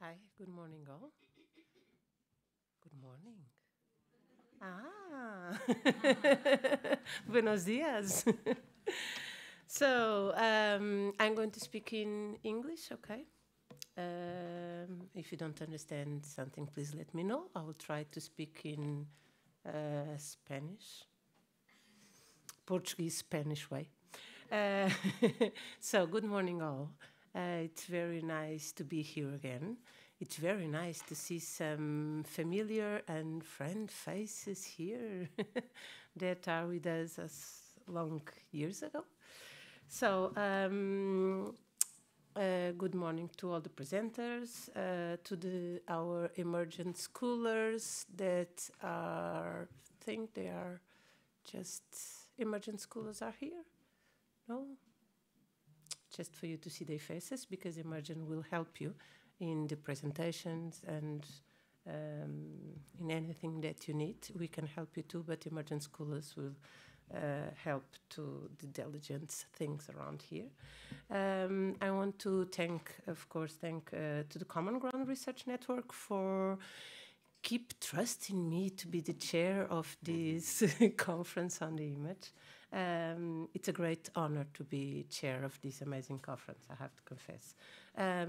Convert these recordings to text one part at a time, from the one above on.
Hi, good morning, all. Good morning. Ah, buenos dias. So, I'm going to speak in English, okay? If you don't understand something, please let me know. I will try to speak in Spanish, Portuguese, Spanish way. Uh, so, good morning, all. It's very nice to be here again. It's very nice to see some familiar and friend faces here that are with us as long years ago. So, good morning to all the presenters, to our emergent schoolers that think they are just emergent schoolers are here. No? Just for you to see their faces, because Emergent will help you in the presentations and in anything that you need. We can help you too, but Emergent Scholars will help to the diligence things around here. I want to thank to the Common Ground Research Network for keep trusting me to be the chair of this conference on the image. It's a great honor to be chair of this amazing conference, I have to confess. I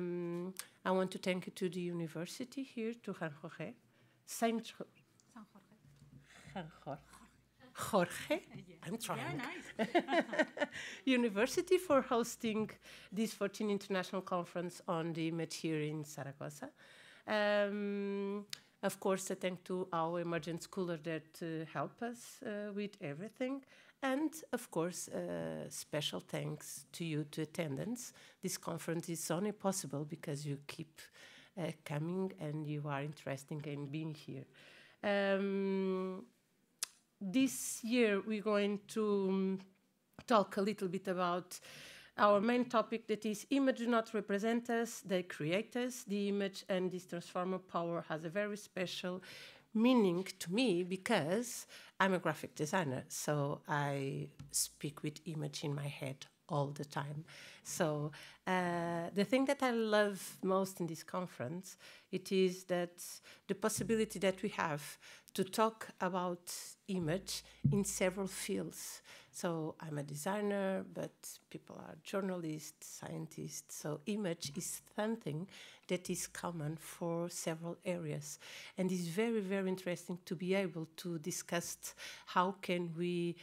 want to thank you to the university here, to Jorge. Saint Jorge. Jorge, I'm trying. Very nice. University for hosting this 14th International Conference on the Image here in Zaragoza. Of course, a thank to our emergent scholar that help us with everything. And of course, special thanks to you, to attendance. This conference is only possible because you keep coming and you are interested in being here. This year, we're going to talk a little bit about our main topic, that is image do not represent us, they create us. The image and this transformer power has a very special meaning to me because I'm a graphic designer, so I speak with image in my head all the time. So the thing that I love most in this conference, it is that the possibility that we have to talk about image in several fields. So I'm a designer, but people are journalists, scientists. So image is something that is common for several areas. And it's very, very interesting to be able to discuss how can we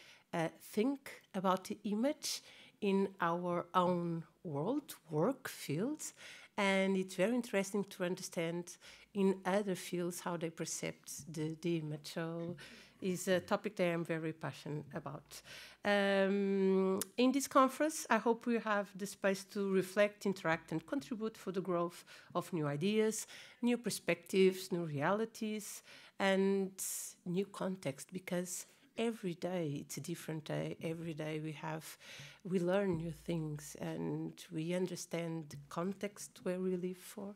think about the image in our own world, work fields. And it's very interesting to understand in other fields how they perceive the image. So it's a topic that I'm very passionate about. In this conference, I hope we have the space to reflect, interact, and contribute for the growth of new ideas, new perspectives, new realities, and new context, because every day it's a different day. Every day we learn new things and we understand the context where we live for.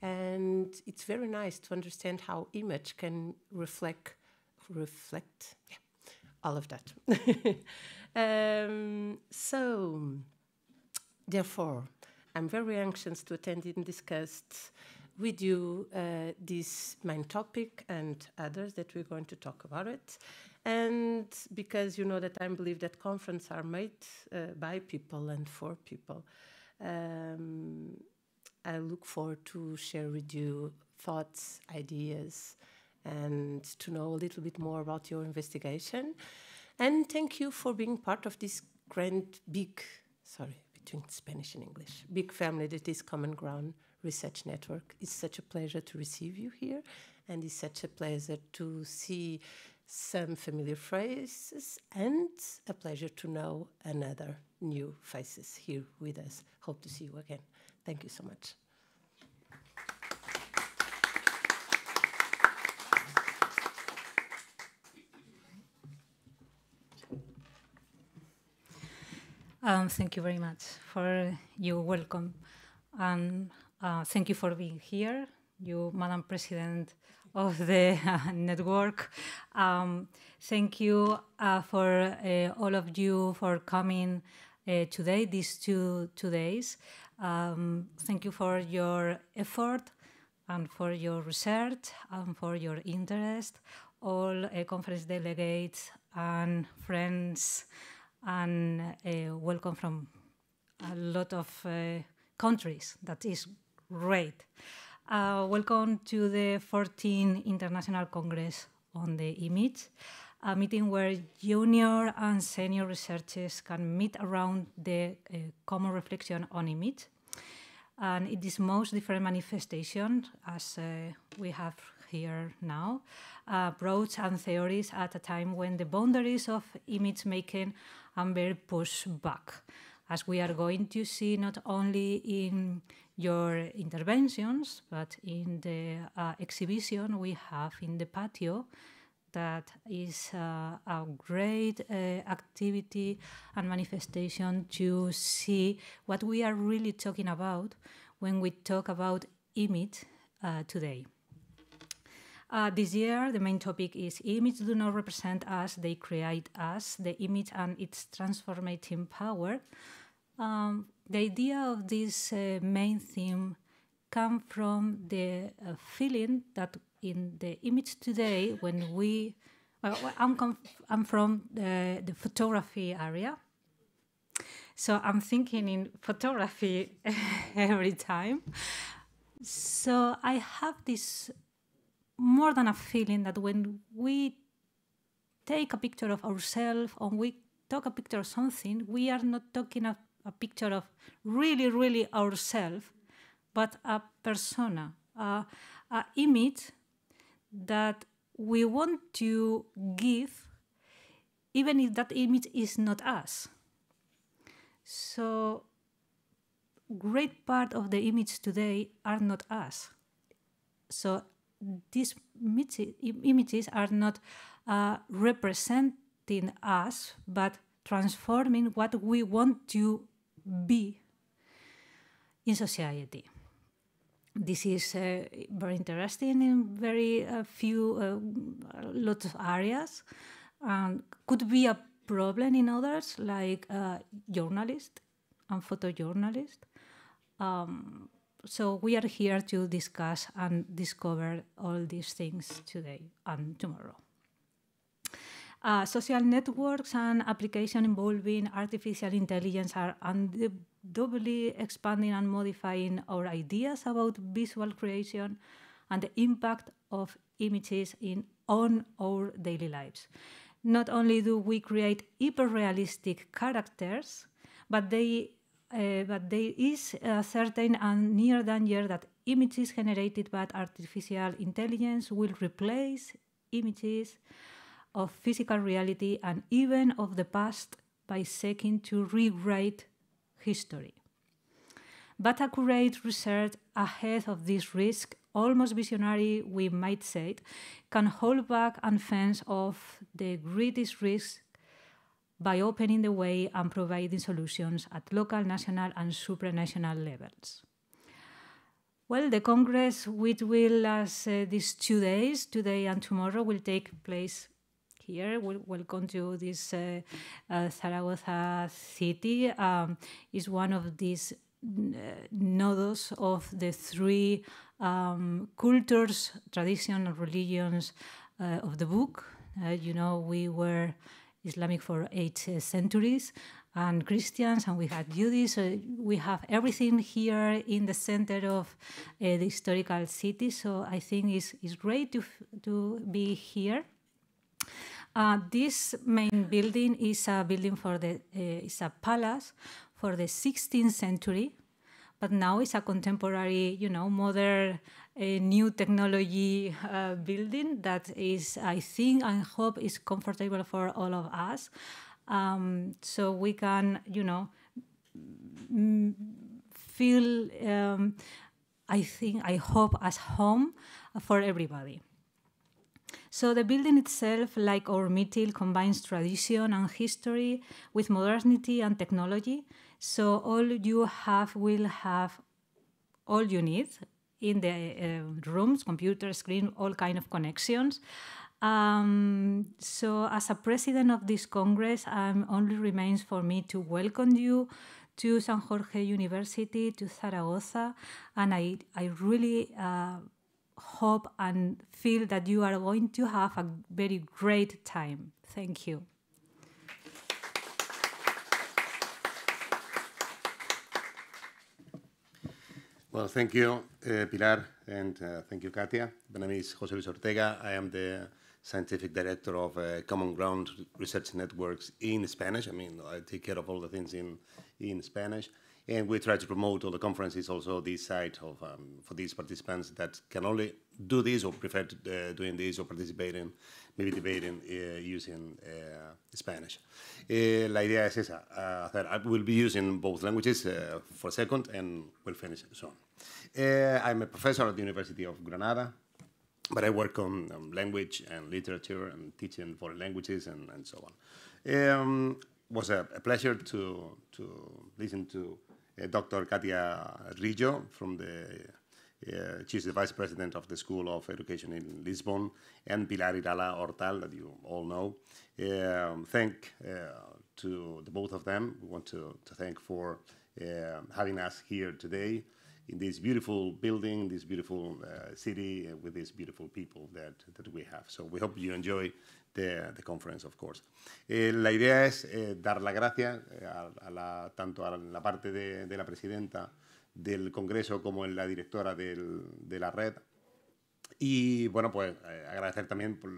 And it's very nice to understand how image can reflect all of that. So, therefore, I'm very anxious to attend and discuss with you this main topic and others that we're going to talk about it. And because you know that I believe that conferences are made by people and for people, I look forward to share with you thoughts, ideas, and to know a little bit more about your investigation. And thank you for being part of this between Spanish and English, big family that is Common Ground Research Network. It's such a pleasure to receive you here, and it's such a pleasure to see some familiar faces and a pleasure to know another new faces here with us. Hope to see you again. Thank you so much. Thank you very much for your welcome. And thank you for being here, you, Madam President of the network. Thank you for all of you for coming today, these two days. Thank you for your effort and for your research and for your interest, all conference delegates and friends, and welcome from a lot of countries. That is great. Welcome to the 14th International Congress on the Image, a meeting where junior and senior researchers can meet around the common reflection on image. And it is most different manifestation, as we have here now, approach and theories at a time when the boundaries of image making are very pushed back, as we are going to see not only in your interventions, but in the exhibition we have in the patio. That is a great activity and manifestation to see what we are really talking about when we talk about image today. This year, the main topic is image do not represent us, they create us, the image and its transformative power. The idea of this main theme comes from the feeling that in the image today, when we, I'm from the photography area, so I'm thinking in photography every time. So I have this more than a feeling that when we take a picture of ourselves or we take a picture of something, we are not talking a picture of really ourselves, but a persona, a image that we want to give, even if that image is not us. So, great part of the image today are not us. So, these images are not representing us, but transforming what we want to be in society. This is very interesting in very lots of areas. Could be a problem in others, like journalists and photojournalists. So we are here to discuss and discover all these things today and tomorrow. Social networks and applications involving artificial intelligence are doubly expanding and modifying our ideas about visual creation and the impact of images on our daily lives. Not only do we create hyper-realistic characters, but there is a certain and near danger that images generated by artificial intelligence will replace images of physical reality and even of the past by seeking to rewrite history. But accurate research ahead of this risk, almost visionary we might say, can hold back and fence off the greatest risks by opening the way and providing solutions at local, national and supranational levels. Well, the Congress, which will last these 2 days, today and tomorrow, will take place here. Welcome to this Zaragoza city. Is one of these nodes of the 3 cultures, traditions, and religions of the book. You know, we were Islamic for 8 centuries, and Christians, and we had Jews. We have everything here in the center of the historical city. So I think it's great to be here. This main building is a building for it's a palace for the 16th century, but now it's a contemporary, modern, new technology building that is, I think and hope, is comfortable for all of us. So we can, feel, I hope, as home for everybody. So the building itself, like our meeting, combines tradition and history with modernity and technology. So all you have will have all you need in the rooms, computer, screen, all kind of connections. So as a president of this Congress, only remains for me to welcome you to San Jorge University, to Zaragoza, and I really hope and feel that you are going to have a very great time. Thank you. Well, thank you, Pilar, and thank you, Katia. My name is José Luis Ortega. I am the Scientific Director of Common Ground Research Networks in Spanish. I mean, I take care of all the things in Spanish. And we try to promote all the conferences, also this side of, for these participants that can only do this or prefer to, doing this or participating, maybe debating using Spanish. La idea es esa, I will be using both languages for a second and we'll finish soon. I'm a professor at the University of Granada, but I work on language and literature and teaching foreign languages and so on. Was a pleasure to listen to Dr. Katia Rillo from she's the vice president of the School of Education in Lisbon, and Pilar Irala Hortal, that you all know. Thank to the both of them. We want to thank for having us here today in this beautiful building, this beautiful city, with these beautiful people that we have. So we hope you enjoy the conference, of course. La idea es dar las gracias tanto a la parte de la presidenta del Congreso como en la directora de la red. Y bueno, pues agradecer también por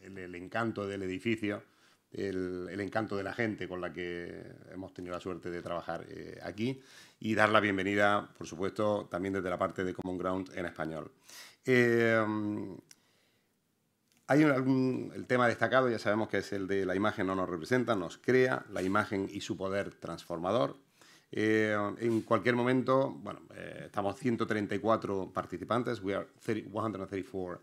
el encanto del edificio, el encanto de la gente con la que hemos tenido la suerte de trabajar aquí, y dar la bienvenida, por supuesto, también desde la parte de Common Ground en español. Hay el tema destacado, ya sabemos que es el de la imagen no nos representa, nos crea, la imagen y su poder transformador. En cualquier momento, bueno, estamos 134 participantes. We are 134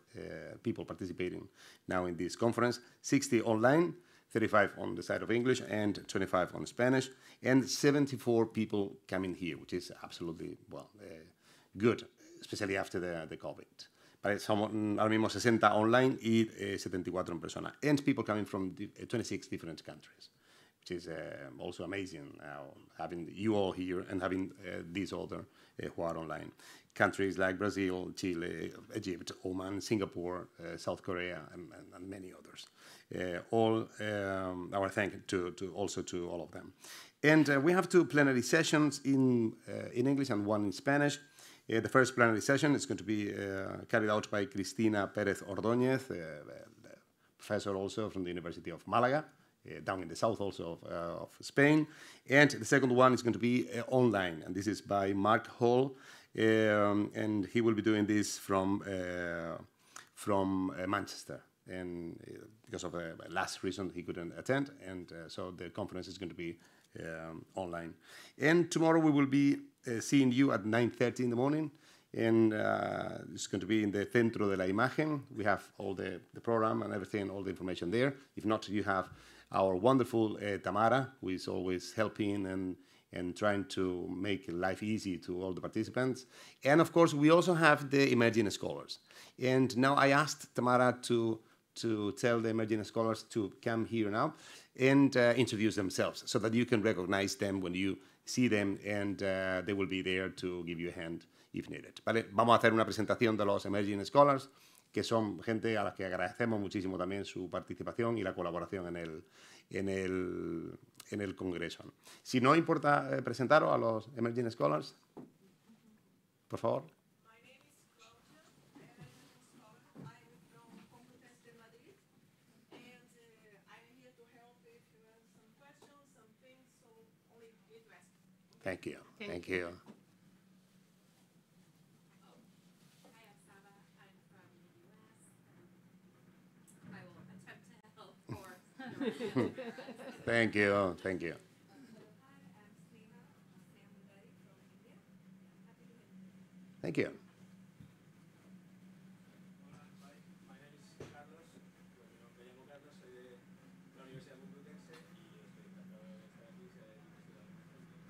people participating now in this conference, 60 online, 35 on the side of English and 25 on Spanish, and 74 people coming here, which is absolutely, well, good, especially after the COVID. Somos ahora mismo 60 online y 74 en persona. And people coming from 26 different countries, which is also amazing having you all here and having these other who are online. Countries like Brazil, Chile, Egypt, Oman, Singapore, South Korea, and many others. All our thank to also to all of them. And we have 2 plenary sessions in English and 1 in Spanish. The first plenary session is going to be carried out by Cristina Pérez Ordóñez, professor also from the University of Malaga, down in the south also of Spain. And the second one is going to be online, and this is by Mark Hall, and he will be doing this from Manchester. And because of the last reason he couldn't attend, and so the conference is going to be online. And tomorrow we will be seeing you at 9:30 in the morning, and it's going to be in the Centro de la Imagen. We have all the program and everything, all the information there. If not, you have our wonderful Tamara, who is always helping and trying to make life easy to all the participants. And of course, we also have the emerging scholars. And now I asked Tamara to tell the emerging scholars to come here now and introduce themselves so that you can recognize them when you see them, and they will be there to give you a hand if needed. ¿Vale? Vamos a hacer una presentación de los emerging scholars, que son gente a las que agradecemos muchísimo también su participación y la colaboración en el Congreso. Si no importa presentaros a los emerging scholars, por favor. Thank you. Thank you. Hi, I'm Saba. I'm from the US. I will attempt to help for Thank you. Thank you. Hi, I'm Slima Samundari from India. Happy to meet you. Thank you. Hola, my name is Carlos. Bueno, mi nombre llamo Carlos, soy de la Universidad Complutense y estoy encantado de estar aquí.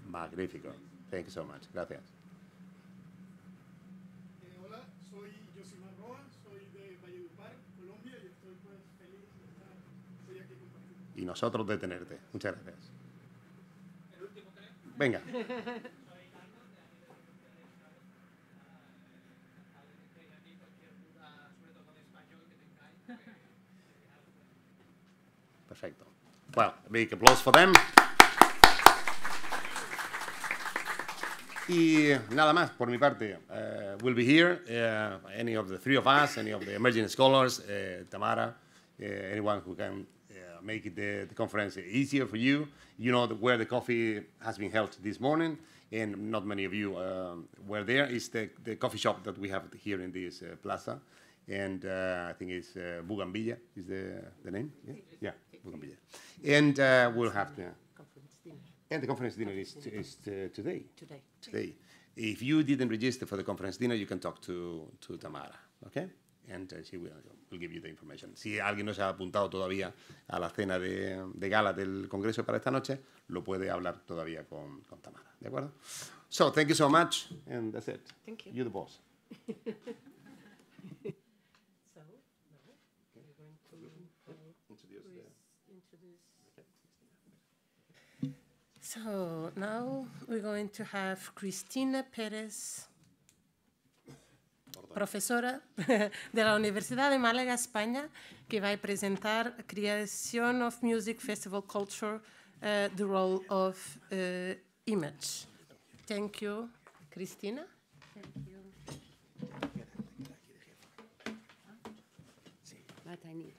Magnífico. Thank you so much. Gracias. Hola, soy Josimar Roa, soy de Valledupar, Colombia, y estoy pues feliz de estar hoy aquí compartiendo. Y nosotros de tenerte. Muchas gracias. El último, creo. Venga. Soy Carlos, de aquí de Ciudades, encantado de estar aquí. Cualquier duda Perfecto. Well, a big applause for them. Y nada más, por mi parte. We'll be here, any of the three of us, any of the emerging scholars, Tamara, anyone who can make it the conference easier for you. You know where the coffee has been held this morning, and not many of you were there. It's the coffee shop that we have here in this plaza, and I think it's Bugambilla is the name? Yeah, Bugambilla. And we'll have the... And the conference dinner is today. Today. If you didn't register for the conference dinner, you can talk to Tamara, okay? And she will give you the information. Si alguien no se ha apuntado todavía a la cena de gala del Congreso para esta noche, lo puede hablar todavía con Tamara, ¿de acuerdo? So, thank you so much, and that's it. Thank you. You're the boss. So, now we're going to introduce. So now we're going to have Cristina Pérez, profesora de la Universidad de Málaga, España, que va a presentar Creation of Music Festival Culture, the role of image. Thank you, Cristina. Thank you. But I need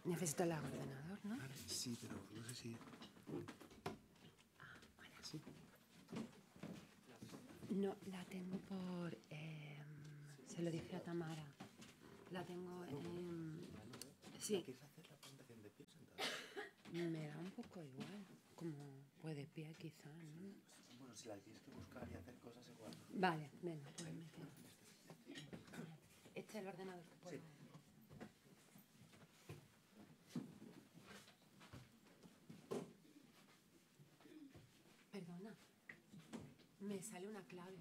necesito el ordenador, ¿no? Sí, pero no sé si... No, la tengo por... se lo dije a Tamara. La tengo en... Sí. Me da un poco igual, como puede pie quizá, ¿no? Bueno, si la tienes que buscar y hacer cosas igual. Vale, venga, pues me quedo. Este es el ordenador que puedo. Sí. Perdona. Me sale una clave.